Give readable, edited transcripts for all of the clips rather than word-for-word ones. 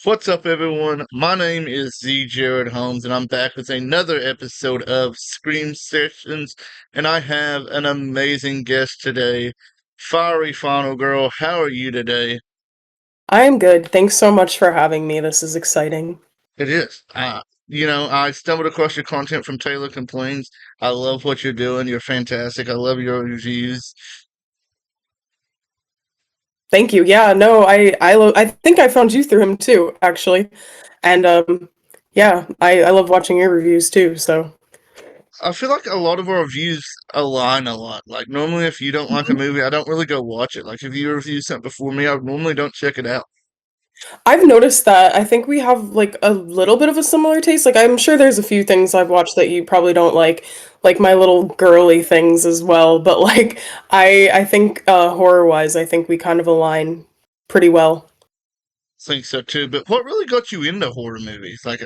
What's up, everyone? My name is Z. Jared Holmes, and I'm back with another episode of Scream Sessions. And I have an amazing guest today, Fiery Final Girl. How are you today? I am good. Thanks so much for having me. This is exciting. It is. I stumbled across your content from Taylor Complains. I love what you're doing. You're fantastic. I love your reviews. Thank you. Yeah, no, I think I found you through him too, actually. And yeah, I love watching your reviews too, so. I feel like a lot of our reviews align a lot. Like normally, if you don't like a movie, I don't really go watch it. Like if you review something before me, I normally don't check it out. I've noticed that. I think we have like a little bit of a similar taste. Like I'm sure there's a few things I've watched that you probably don't like my little girly things as well, but like I think horror-wise, I think we kind of align pretty well. Think so too. But what really got you into horror movies? Like,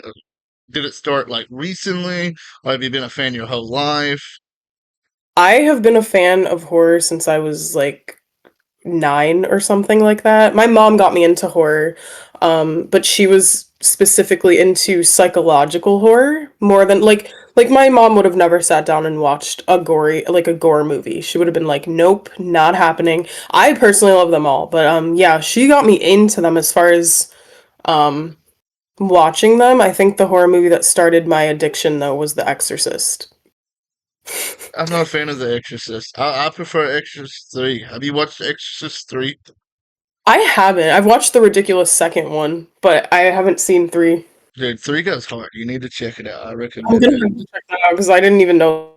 did it start like recently, or have you been a fan your whole life? I have been a fan of horror since I was like 9 or something like that. My mom got me into horror, but she was specifically into psychological horror more than like my mom would have never sat down and watched a gore movie. She would have been like, "Nope, not happening." I personally love them all, but yeah, she got me into them as far as um watching them. I think the horror movie that started my addiction though was The Exorcist. I'm not a fan of The Exorcist. I prefer Exorcist 3. Have you watched Exorcist 3? I haven't. I've watched the ridiculous second one, but I haven't seen 3. Dude, 3 goes hard. You need to check it out. I I'm recommend gonna it. have to check that out because I didn't even know.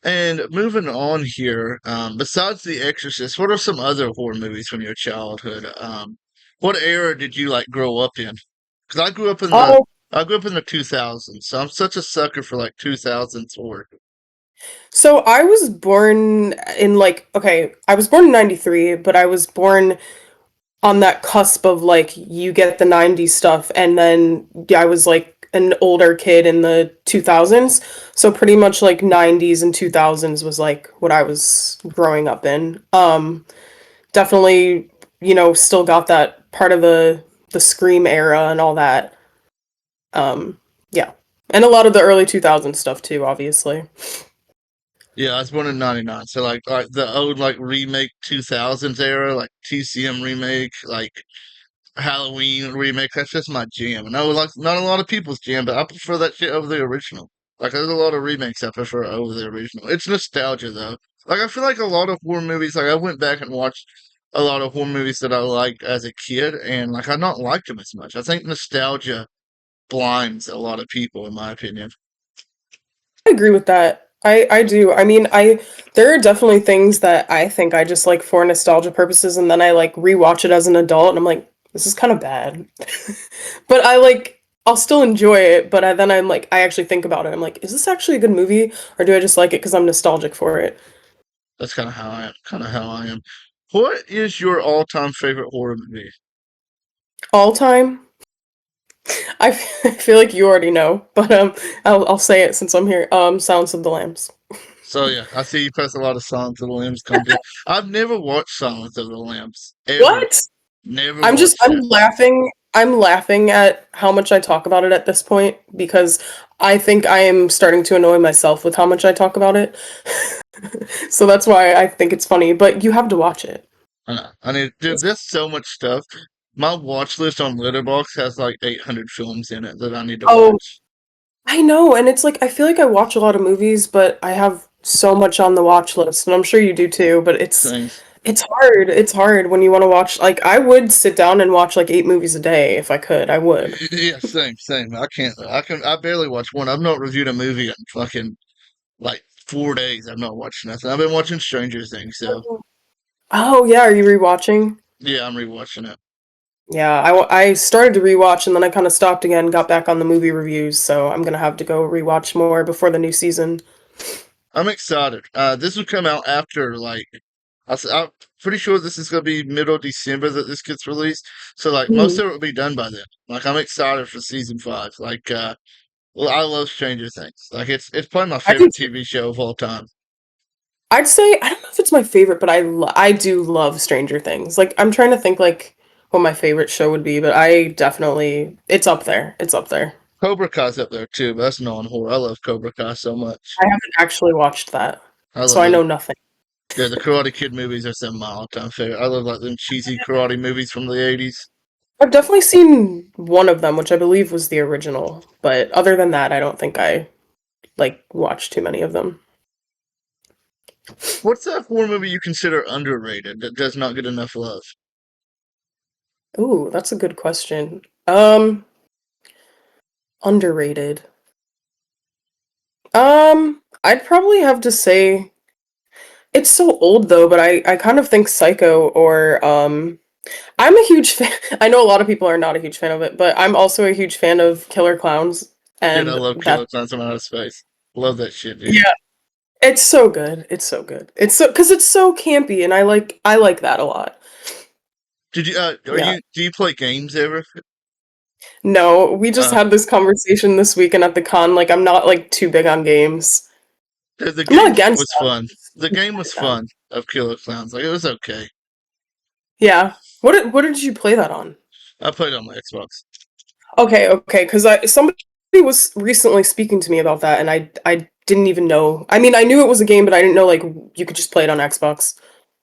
And moving on here, besides The Exorcist, what are some other horror movies from your childhood? What era did you like grow up in? Because Oh, I grew up in the 2000s, so I'm such a sucker for like 2000s horror. so I was born in like okay, I was born in 93, but I was born on that cusp of like you get the 90s stuff and then yeah, I was like an older kid in the 2000s. So pretty much like 90s and 2000s was like what I was growing up in. Definitely, still got that part of the Scream era and all that. Yeah. And a lot of the early 2000s stuff too, obviously. Yeah, I was born in '99, so like the old like remake 2000s era, like TCM remake, like Halloween remake. That's just my jam. And I would like not a lot of people's jam, but I prefer that shit over the original. Like there's a lot of remakes I prefer over the original. It's nostalgia though. Like I feel like a lot of horror movies. Like I went back and watched a lot of horror movies that I liked as a kid, and like I not liked them as much. I think nostalgia blinds a lot of people, in my opinion. I agree with that. I do. I mean, there are definitely things that I think I just like for nostalgia purposes and then I like rewatch it as an adult and I'm like this is kind of bad. But I'll still enjoy it, but then I'm like I actually think about it. I'm like, is this actually a good movie or do I just like it cuz I'm nostalgic for it? That's kind of how I am. Kind of how I am. What is your all-time favorite horror movie? All time? I feel like you already know, but I'll say it since I'm here. Silence of the Lambs. So yeah, I see you post a lot of Silence of the Lambs content. I've never watched Silence of the Lambs ever. What? Never watched I'm it. laughing. I'm laughing at how much I talk about it at this point because I think I am starting to annoy myself with how much I talk about it. So that's why I think it's funny, but you have to watch it. I know. I mean, dude, It's- there's so much stuff. My watch list on Letterboxd has like 800 films in it that I need to Oh, watch. I know, and it's like I feel like I watch a lot of movies, but I have so much on the watch list, and I'm sure you do too, but Things. it's hard. It's hard when you want to watch like I would sit down and watch like 8 movies a day if I could. I would. Yeah, same, same. I can't. I barely watch one. I've not reviewed a movie in fucking like 4 days. I've not watched nothing. I've been watching Stranger Things, so Oh yeah, are you rewatching? yeah, I'm rewatching it. Yeah, I started to rewatch and then I kind of stopped again, got back on the movie reviews, so I'm gonna have to go rewatch more before the new season. I'm excited. This will come out after like I'm pretty sure this is gonna be middle December that this gets released. So like most Mhm. of it will be done by then. Like I'm excited for season 5. Like well, I love Stranger Things. Like it's probably my I do favorite too. TV show of all time. I'd say I don't know if it's my favorite, but I do love Stranger Things. Like I'm trying to think like what my favorite show would be, but I definitely it's up there. It's up there. Cobra Kai's up there too, but that's non-horror. I love Cobra Kai so much. I haven't actually watched that, I so love I it. know nothing. Yeah, the Karate Kid movies are some of my all-time favorite. I love like them cheesy karate movies from the 80s. I've definitely seen one of them, which I believe was the original, but other than that, I don't think I like watched too many of them. What's that horror movie you consider underrated that does not get enough love? Ooh, that's a good question. Underrated. I'd probably have to say it's so old though, but I kind of think Psycho or I'm a huge fan. I know a lot of people are not a huge fan of it, but I'm also a huge fan of Killer Clowns, Dude, I and love that Killer Clowns from Outer Space. Love that shit, dude. yeah, it's so good. It's so good. It's so because it's so campy, and I like that a lot. Did you are Yeah. you do you play games ever? No, we just Uh had this conversation this weekend at the con. Like, I'm not like too big on games. the I'm not game against was them. fun. The I'm game fine was with them. fun of Killer Clowns. Like it was okay. Yeah. What did you play that on? I played on my Xbox. Okay, okay, because I somebody was recently speaking to me about that, and I didn't even know. I mean, I knew it was a game, but I didn't know like you could just play it on Xbox.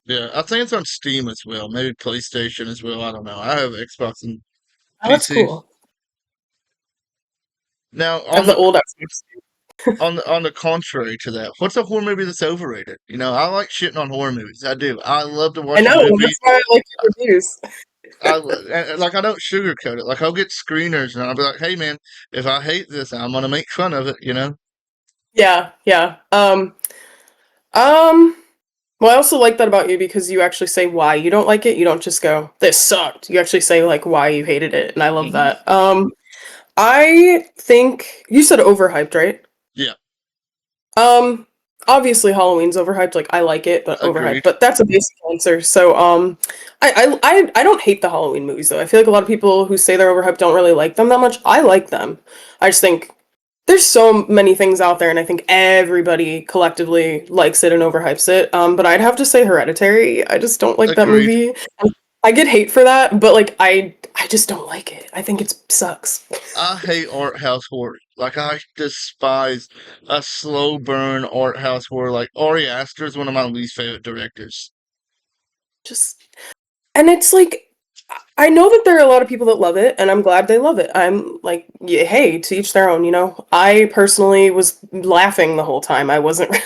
Yeah, I think it's on Steam as well. Maybe PlayStation as well. I don't know. I have Xbox and Oh, that's PC. cool. Now I have the old Xbox. on the contrary to that, what's a horror movie that's overrated? You know, I like shitting on horror movies. I do. I love to I watch a know. movie. That's why I like your reviews. Like I don't sugarcoat it. Like I'll get screeners and I'll be like, "Hey man, if I hate this, I'm gonna make fun of it." You know. Yeah, yeah. Um. Well, I also like that about you because you actually say why you don't like it. You don't just go, "This sucked." You actually say like why you hated it, and I love Hmm. that. I think you said overhyped, right? Yeah, Um, Obviously Halloween's overhyped. Like I like it, but overhyped. agreed. But that's a basic answer. So I don't hate the Halloween movies though. I feel like a lot of people who say they're overhyped don't really like them that much. I like them. I just think there's so many things out there, and I think everybody collectively likes it and overhypes it. But I'd have to say Hereditary. I just don't like that Agreed. movie. I get hate for that, but like I just don't like it. I think it sucks. I hate art house horror. Like I despise a slow burn art house horror. Like Ari Aster is one of my least favorite directors. Just and it's like I know that there are a lot of people that love it, and I'm glad they love it. I'm like, yeah, hey, to each their own, you know? I personally was laughing the whole time. I wasn't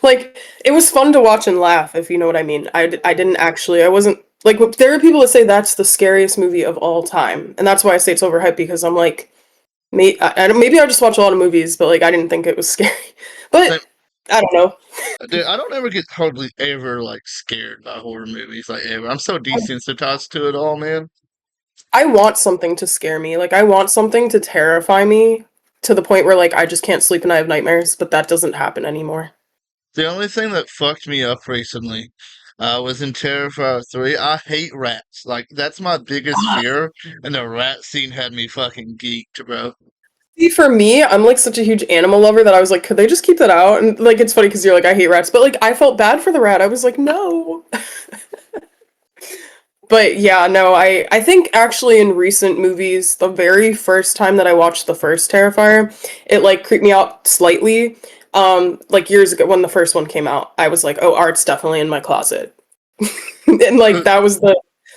like, it was fun to watch and laugh, if you know what I mean. I didn't actually, I wasn't like, there are people that say that's the scariest movie of all time, and that's why I say it's overhyped because I'm like, maybe I just watch a lot of movies, but like, I didn't think it was scary. But Same, I don't know. dude, I don't ever get hardly ever like scared by horror movies. Like ever, I'm so desensitized to it all, man. I want something to scare me. Like I want something to terrify me to the point where like I just can't sleep and I have nightmares, but that doesn't happen anymore. The only thing that fucked me up recently was in Terrifier 3. I hate rats. Like, that's my biggest fear, and the rat scene had me fucking geeked, bro. See, for me, I'm like such a huge animal lover that I was like, could they just keep that out? And like it's funny because you're like, I hate rats, but like I felt bad for the rat. I was like, no. But yeah, no, I think actually in recent movies, the very first time that I watched the first Terrifier, it like creeped me out slightly. Like years ago when the first one came out, I was like, oh, art's definitely in my closet. And like Uh,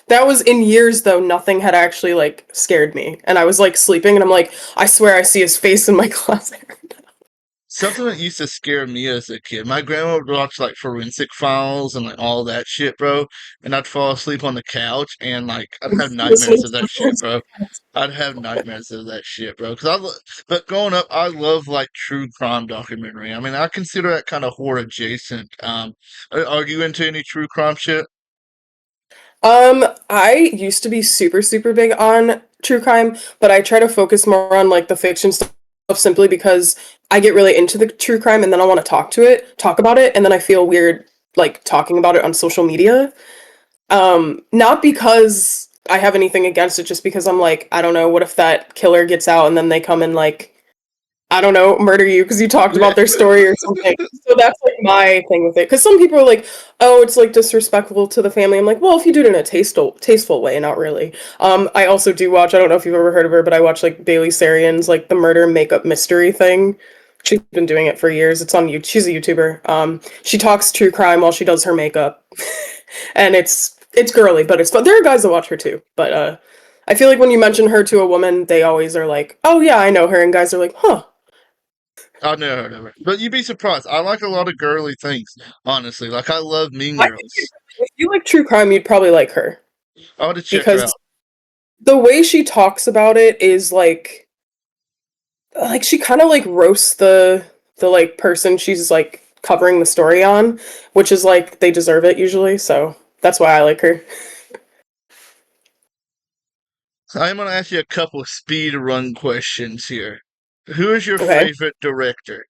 that was in years though, nothing had actually like scared me. And I was like sleeping and I'm like, I swear I see his face in my closet. Something that used to scare me as a kid. My grandma would watch like forensic files and like all that shit, bro. And I'd fall asleep on the couch and like I'd have Listening nightmares of to that the shit, first bro. I'd have nightmares of that shit, bro. But growing up, I love like true crime documentary. I mean, I consider that kind of horror adjacent. Are you into any true crime shit? I used to be super, super big on true crime, but I try to focus more on like the fiction stuff simply because I get really into the true crime and then I want to talk about it, and then I feel weird like talking about it on social media. Not because I have anything against it, just because I'm like, I don't know, what if that killer gets out and then they come and like I don't know, murder you because you talked Yeah. about their story or something. So that's like my thing with it. Because some people are like, "Oh, it's like disrespectful to the family." I'm like, "Well, if you do it in a tasteful way, not really." I also do watch. I don't know if you've ever heard of her, but I watch like Bailey Sarian's like the murder makeup mystery thing. She's been doing it for years. It's on YouTube. She's a YouTuber. She talks true crime while she does her makeup, and it's girly, but it's fun. There are guys that watch her too, but I feel like when you mention her to a woman, they always are like, "Oh yeah, I know her," and guys are like, "Huh." I've never heard of it. But you'd be surprised. I like a lot of girly things, honestly. Like I love Mean I think Girls. if you like true crime, you'd probably like her I ought to check her because out. the way she talks about it is like she kind of like roasts the like person she's like covering the story on, which is like they deserve it usually. So that's why I like her. I'm gonna ask you a couple of speed run questions here. Who is your Okay. favorite director?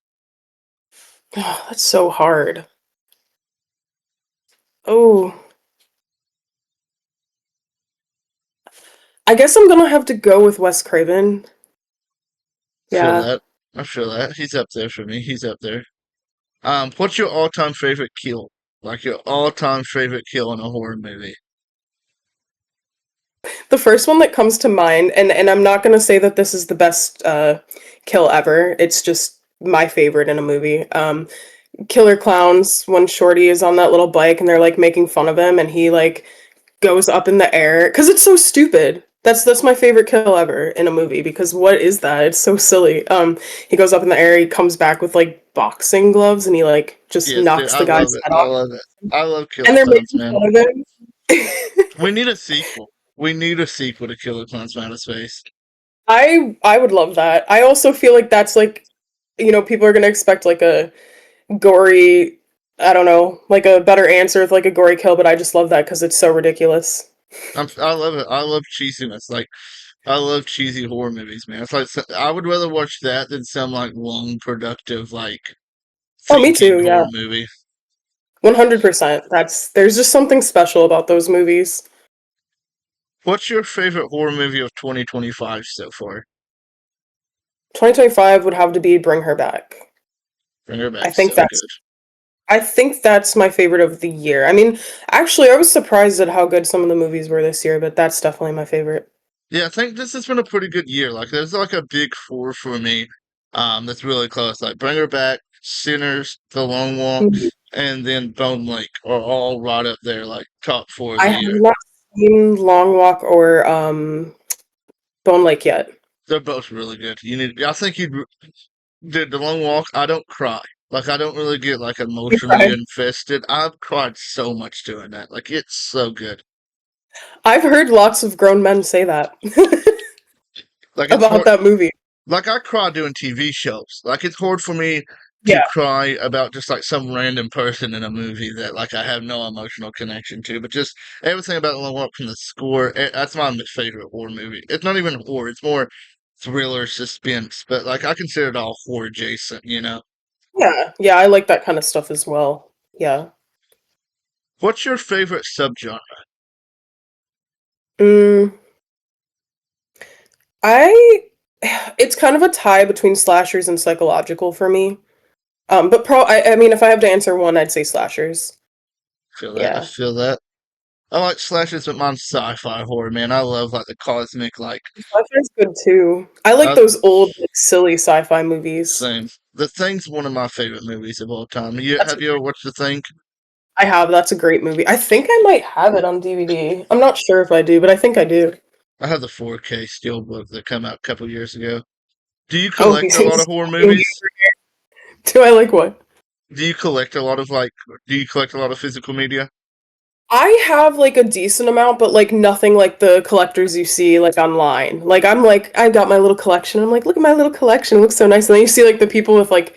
Oh, that's so hard. Oh, I guess I'm gonna have to go with Wes Craven. Feel Yeah. that. I feel that. He's up there for me. He's up there. What's your all-time favorite kill? Like your all-time favorite kill in a horror movie? The first one that comes to mind, and I'm not gonna say that this is the best kill ever. It's just my favorite in a movie. Killer Clowns when Shorty is on that little bike and they're like making fun of him and he like goes up in the air because it's so stupid. That's my favorite kill ever in a movie because what is that? It's so silly. He goes up in the air, he comes back with like boxing gloves and he like just Yes, dude. knocks I the love guy's it. head I off love it. I love and Killer they're Clowns, making man. fun of him. We need a sequel. We need a sequel to Killer Clowns from Outer Space. I would love that. I also feel like that's like people are gonna expect like a gory, I don't know, like a better answer with like a gory kill, but I just love that because it's so ridiculous. I love it. I love cheesiness. Like I love cheesy horror movies, man. It's like I would rather watch that than some like long, productive, like Oh, me thinking too. Yeah, horror movie. 100%. There's just something special about those movies. What's your favorite horror movie of 2025 so far? 2025 would have to be Bring Her Back. Bring Her I Back, think so that's good. I think that's my favorite of the year. I mean, actually, I was surprised at how good some of the movies were this year, but that's definitely my favorite. Yeah, I think this has been a pretty good year. Like, there's like a big four for me. That's really close. Like, Bring Her Back, Sinners, The Long Walk, Mhm. and then Bone Lake are all right up there, like top four of I the have year. not seen Long Walk or Bone Lake yet. They're both really good. You need. I think you'd. Dude, The Long Walk. I don't cry. Like, I don't really get like You emotionally cried. invested. I've cried so much doing that. Like, it's so good. I've heard lots of grown men say that Like, it's about hard. that movie. Like I cry doing TV shows. Like it's hard for me to Yeah. cry about just like some random person in a movie that like I have no emotional connection to. But just everything about the Walk from the score. That's my favorite horror movie. It's not even horror. It's more thriller suspense. But like I consider it all horror adjacent. You know. Yeah. Yeah, I like that kind of stuff as well. Yeah. What's your favorite subgenre? Mm, I it's kind of a tie between slashers and psychological for me. But I mean if I have to answer one, I'd say slashers. Feel that? I Yeah. feel that. I like slashes, but mine's sci-fi horror. Man, I love like the cosmic like. Sci-fi's good too. I like Uh, those old like, silly sci-fi movies. Same. The Thing's one of my favorite movies of all time. You That's have you ever watched The Thing? I have. That's a great movie. I think I might have it on DVD. I'm not sure if I do, but I think I do. I have the 4K steelbook that came out a couple years ago. Do you Oh, collect he's a lot of horror stalking movies? you. Do I like what? Do you collect a lot of like? Do you collect a lot of physical media? I have like a decent amount, but like nothing like the collectors you see like online. Like I got my little collection. I'm like, look at my little collection. It looks so nice. And then you see like the people with like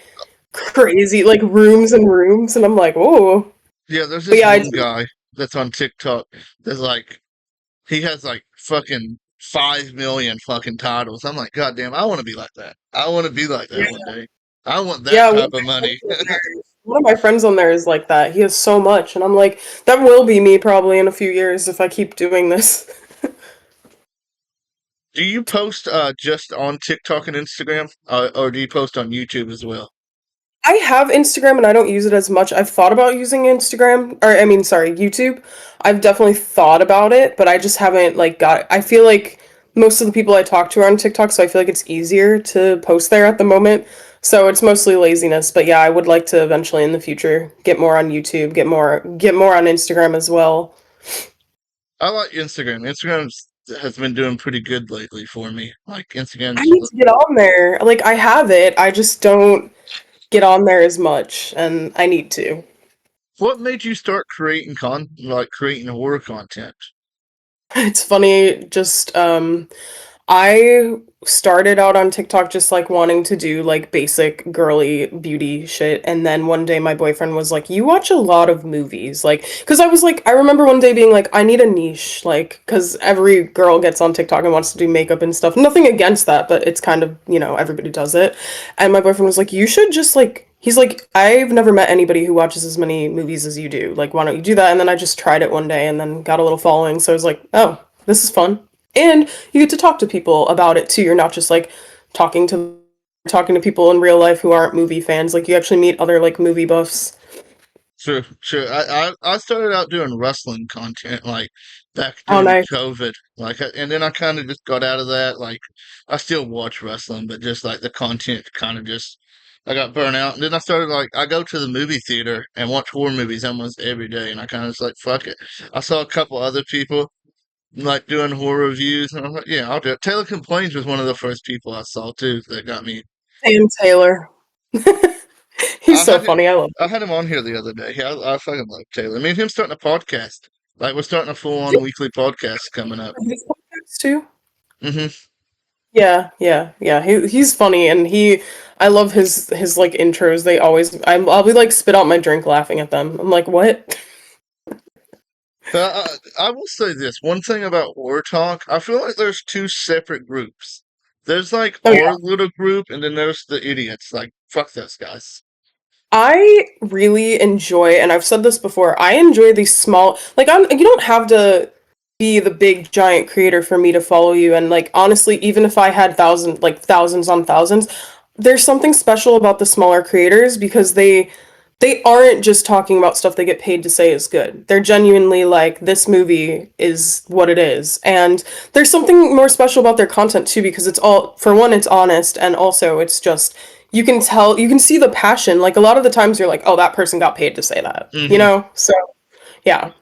crazy like rooms and rooms, and I'm like, oh. Yeah, there's But this yeah, I one do. guy that's on TikTok that's like he has like fucking 5 million fucking titles. I'm like, God damn, I want to be like that. I want to be like that one day. I want that Yeah, type of money. one of my friends on there is like that. He has so much, and I'm like, that will be me probably in a few years if I keep doing this. Do you post just on TikTok and Instagram, or do you post on YouTube as well? I have Instagram and I don't use it as much. I've thought about using Instagram, or I mean, sorry, YouTube. I've definitely thought about it, but I just haven't like got I feel like most of the people I talk to are on TikTok, so I feel like it's easier to post there at the moment. So it's mostly laziness, but yeah, I would like to eventually in the future get more on YouTube, get more on Instagram as well. I like Instagram. Has been doing pretty good lately for me. Like I Instagram's need to get on there. Like I have it, I just don't get on there as much and I need to. what made you start creating horror content? It's funny, just I started out on TikTok just like wanting to do like basic girly beauty shit. And then one day my boyfriend was like, "You watch a lot of movies." Like, because I was like, I remember one day being like, I need a niche. Like, because every girl gets on TikTok and wants to do makeup and stuff. Nothing against that, but it's kind of, everybody does it. And my boyfriend was like, "You should just like," he's like, "I've never met anybody who watches as many movies as you do. Like, why don't you do that?" And then I just tried it one day and then got a little following. So I was like, "Oh, this is fun." And you get to talk to people about it too. You're not just like talking to talking to people in real life who aren't movie fans. Like you actually meet other like movie buffs. Sure, sure. I started out doing wrestling content like back Oh, during nice. COVID, and then I kind of just got out of that. Like I still watch wrestling, but just like the content kind of just I got burnt out. And then I started like I go to the movie theater and watch horror movies almost every day, and I kind of just like fuck it. I saw a couple other people like doing horror reviews, and I was like, yeah, I'll do it. Taylor Complains was one of the first people I saw too that got me. Sam Taylor. He's I so had him, funny. I love I had him on here the other day. Yeah, I fucking love Taylor. Me and him starting a podcast. Like we're starting a full-on him. weekly podcast coming up. His podcasts too. Hmm. Yeah, yeah, yeah. He's funny and I love his like intros. I'll be like spit out my drink laughing at them. I'm like, "What?" I will say this one thing about horror talk. I feel like there's two separate groups. There's like Oh our yeah. little group, and then there's the idiots. Like fuck those guys. I really enjoy, and I've said this before, I enjoy these small, like you don't have to be the big giant creator for me to follow you. And like honestly, even if I had thousands on thousands, there's something special about the smaller creators because they aren't just talking about stuff they get paid to say is good. They're genuinely like, this movie is what it is. And there's something more special about their content too, because it's all, for one, it's honest, and also it's just, you can tell, you can see the passion. Like a lot of the times you're like, oh, that person got paid to say that, you Hmm. know? So, yeah.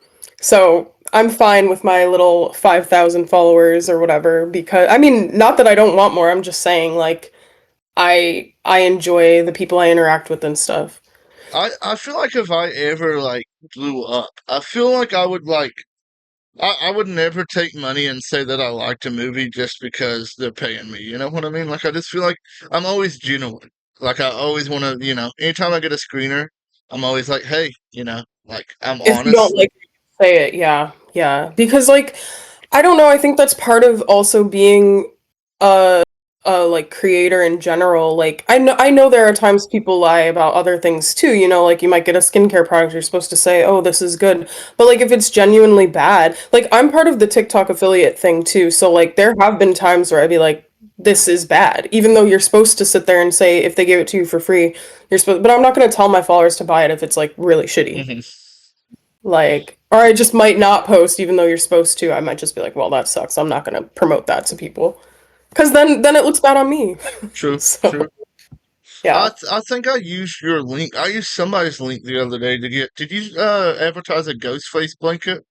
So I'm fine with my little 5,000 followers or whatever, because, I mean, not that I don't want more, I'm just saying, like, I enjoy the people I interact with and stuff. I feel like if I ever like blew up, I feel like I would like I would never take money and say that I liked a movie just because they're paying me. You know what I mean? Like I just feel like I'm always genuine. Like I always want to, anytime I get a screener, I'm always like, hey, like I'm If you don't honest. like it, say it, yeah, yeah. Because like I don't know, I think that's part of also being a like creator in general. Like I know there are times people lie about other things too, like you might get a skincare product, you're supposed to say, "Oh, this is good." But like if it's genuinely bad, like I'm part of the TikTok affiliate thing too. So like there have been times where I'd be like, this is bad, even though you're supposed to sit there and say if they gave it to you for free, you're supposed, but I'm not going to tell my followers to buy it if it's like really shitty. Hmm. Like, or I just might not post even though you're supposed to. I might just be like, well, that sucks. I'm not gonna promote that to people. Cause then it looks bad on me. True, So true. yeah. I think I used your link. I used somebody's link the other day to get. Did you advertise a ghost face blanket?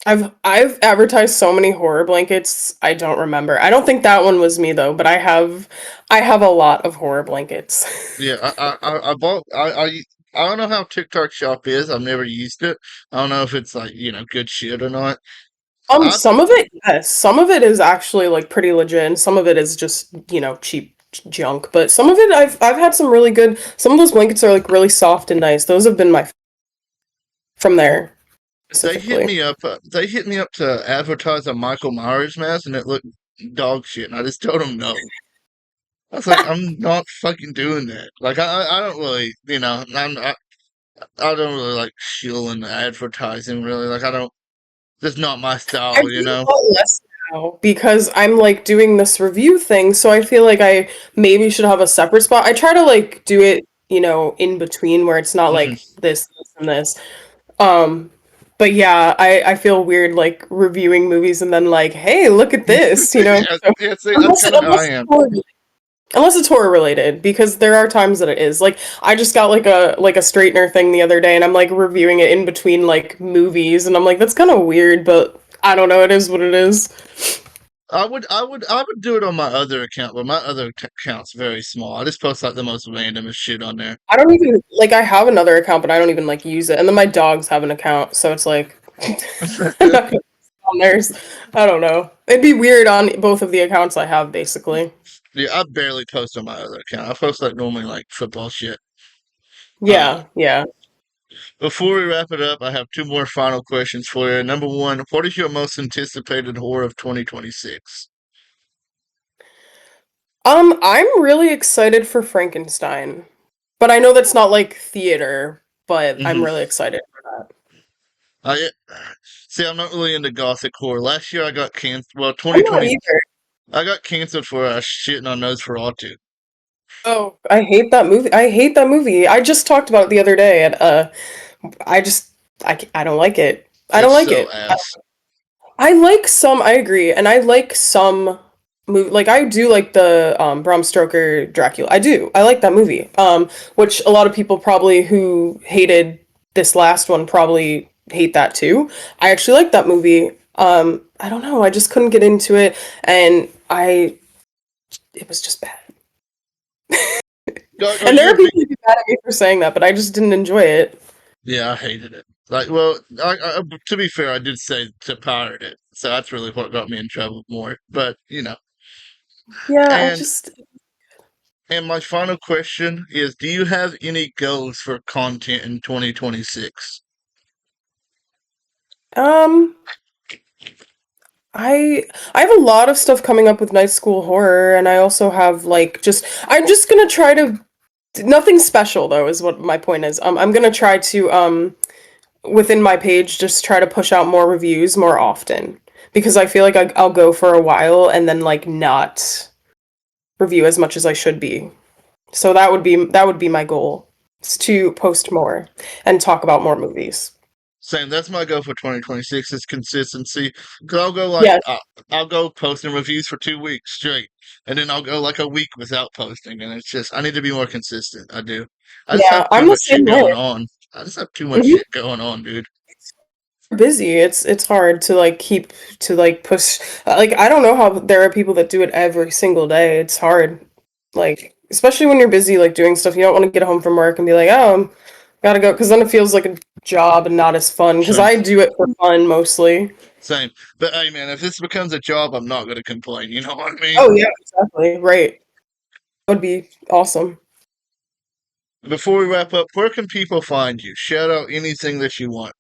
I've advertised so many horror blankets, I don't remember. I don't think that one was me though, but I have a lot of horror blankets. Yeah, I bought I don't know how TikTok Shop is. I've never used it. I don't know if it's like, good shit or not. I Some of it, yes. Some of it is actually like pretty legit, and some of it is just, cheap junk. But some of it I've had some really good, some of those blankets are like really soft and nice. Those have been my from there specifically. they hit me up to advertise a Michael Myers mask and it looked dog shit and I just told them no. I was like, I'm not fucking doing that. Like I don't really, I don't really like shilling advertising really. Like I don't that's not my I've style, you seen know. a lot less. now because I'm like doing this review thing, so I feel like I maybe should have a separate spot. I try to like do it, in between where it's not Mhm. like this, and this. Um, but yeah, I feel weird like reviewing movies and then like, hey, look at this, Yeah, So yeah, see, that's unless kind of how I unless am. unless it's horror related, because there are times that it is. Like I just got like a straightener thing the other day, and I'm like reviewing it in between like movies, and I'm like, that's kind of weird, but I don't know. It is what it is. I would do it on my other account, but my other account's very small. I just post like the most randomest shit on there. I don't even like. I have another account, but I don't even like use it. And then my dogs have an account, so it's like I'm not gonna post on theirs. I don't know. It'd be weird on both of the accounts I have, basically. Yeah, I barely post on my other account. I post like normally like football shit. Uh, Yeah, yeah. Before we wrap it up, I have two more final questions for you. Number one, what is your most anticipated horror of 2026? I'm really excited for Frankenstein, but I know that's not like theater. But I'm Hmm. really excited for that. I see. I'm not really into gothic horror. Last year I got canceled. Well, I'm not 2020, either. I got canceled for shitting on Nosferatu. Oh, I hate that movie. I hate that movie. I just talked about it the other day, and I just I don't like it. I don't It's like so it. ass. I like some. I agree, and I like some movie. Like I do like the Bram Stoker Dracula. I do. I like that movie. Which a lot of people probably who hated this last one probably hate that too. I actually like that movie. I don't know. I just couldn't get into it, and it was just bad. Are And there you are a big? people who get mad at me for saying that, but I just didn't enjoy it. Yeah, I hated it. Like, well, to be fair, I did say to pirate it, so that's really what got me in trouble more. But Yeah, I and just my final question is: do you have any goals for content in 2026? um I have a lot of stuff coming up with Night School Horror, and I also have like just I'm just gonna try to nothing special though is what my point is. I'm gonna try to within my page just try to push out more reviews more often because I feel like I'll go for a while and then like not review as much as I should be. So that would be my goal. Is to post more and talk about more movies. Same. That's my goal for 2026 is consistency. Cause I'll go like Yes. I'll go posting reviews for 2 weeks straight, and then I'll go like a week without posting, and it's just I need to be more consistent. I do. I just Yeah, have too I'm the much shit same way. going on. I just have too much Mhm. shit going on, dude. Busy. It's hard to like keep to like push like I don't know how there are people that do it every single day. It's hard. Like especially when you're busy like doing stuff, you don't want to get home from work and be like, "Oh, gotta go," because then it feels like a job and not as fun. Because Same. I do it for fun mostly. Same. But hey, man, if this becomes a job, I'm not gonna complain. You know what I mean? Oh yeah, exactly. Right. That would be awesome. Before we wrap up, where can people find you? Shout out anything that you want.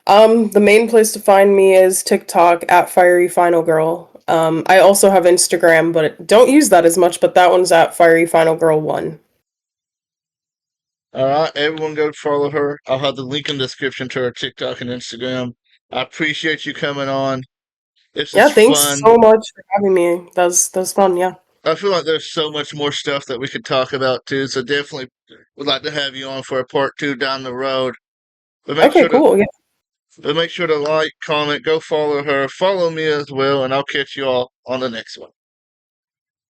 The main place to find me is TikTok at FieryFinalGirl. I also have Instagram, but don't use that as much. But that one's at FieryFinalGirl1. All right, everyone go follow her. I'll have the link in the description to her TikTok and Instagram. I appreciate you coming on. This is Yeah, thanks fun. so much for having me. That was fun. Yeah. I feel like there's so much more stuff that we could talk about too. So definitely would like to have you on for a part two down the road. But make Okay. sure to Cool. Yeah. like, comment, go follow her, follow me as well, and I'll catch you all on the next one.